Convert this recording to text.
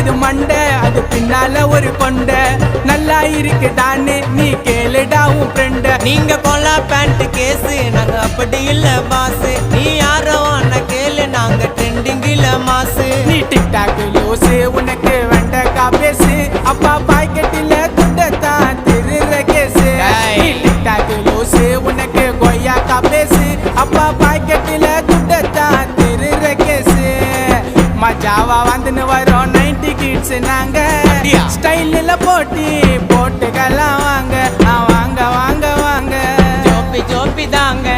இது மண்டை, அது பின்னால ஒரு கொண்டை. நல்லா இருக்குதான்னு நீ கேளுடா உன் ஃப்ரெண்ட. நீங்க கொல்லா பேண்ட் கேஸு, நாங்க அப்படி இல்ல பாசு. நீ யாரோ அண்ணா கேளு, நாங்க ட்ரெண்டிங்கில மாசு. நீ டிக்டாக் லூசு, உனக்கு வெண்டக்கா பேசு. அப்பா பாக்கெட்டில துண்டத்தான் திருற கேசு. நீ டிக்டாக் லூசு, உனக்கு கொய்யாக்கா பேசு. அப்பா பாக்கெட்டில துண்டத்தான் திருற கேசு. மஜாவா வந்துன்னு வரோம் 90 கிட்ஸ் நாங்க. ஸ்டைலில் போட்டி போட்டுக்கலாம் வாங்க, வாங்க வாங்க வாங்க. ஜோப்பி ஜோப்பி தாங்க.